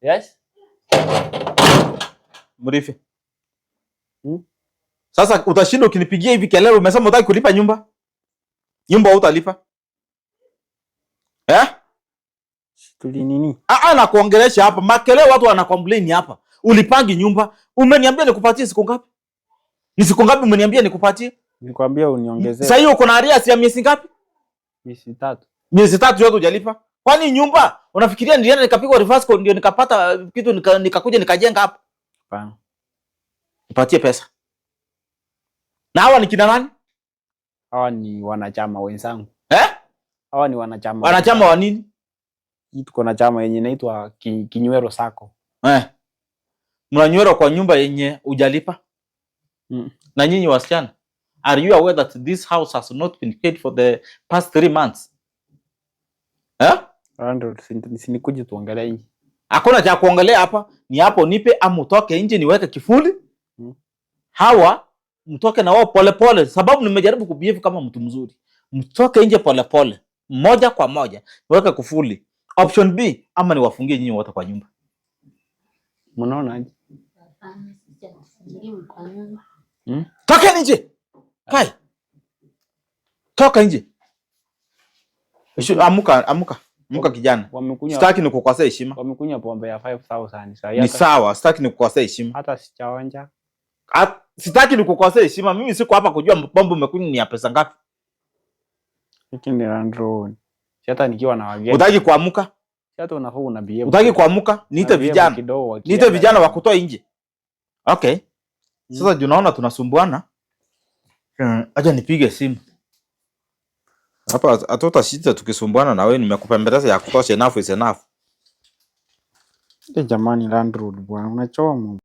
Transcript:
Yes. Mrife. Sasa utashinda ukinipigia hivi kelele umesema unataka kulipa nyumba? Nyumba utalipa? Tuli nini? Nakuongelesha hapa. Makelele watu wana complain hapa. Ulipangi nyumba. Umeniambia nikupatie siku ngapi? Ni siku ngapi umeniambia nikupatie? Nikwambia uniongezee. Sasa hiyo uko na arrears ya miezi ngapi? Miezi 3. Miezi 3 yote hujalipa? Kwani nyumba unafikiria nilienda nikapigwa reverse call ndio nikapata kitu nikakuja nikajenga hapa? Hapana. Nipatie pesa. Na hawa ni kina nani? Hawa ni wanachama wenzangu. Hawa ni wanachama. Wanachama wa nini? Tuko na chama yenye inaitwa Kinywero Sacco. Mnanywero kwa nyumba yenye hujalipa? Na nyinyi wasichana, are you aware that this house has not been paid for the past 3 months? Ndio sinikuje tuongelee hii. Hakuna cha kuongelea hapa. Ni hapo nipe ama utoke nje niweke kifuli. Hawa mtoke na wao pole pole sababu nimejaribu kubehave kama mtu mzuri. Mtoke nje pole pole. Moja kwa moja. Niweke kifuli. Option B ama niwafungie nyinyi wote kwa nyumba. Mnaona aje? Toka nje. Kai. Toka nje. Amuka kijana. Sitaki nikukosea heshima. Wamekunywa pombe ya 5000 sasa. Ni sawa, sitaki nikukosea heshima. Hata sichaonja. Sitaki nikukosea heshima. Mimi siko hapa kujua pombe umekunywa ni ya pesa ngapi. Hiki ni landlord. Hata nikiwa na wageni. Utaki kuamuka? Hata unafaa unabie. Utaki kuamuka? Niite vijana. Niite vijana wakutoa nje. Okay. Sasa unaona tunasumbuana. Acha nipige simu. Hapa hatutashinda tukisumbuana na wewe, nimekupembeleza ya kutosha, enough is enough. Jamani landlord bwana unachoma.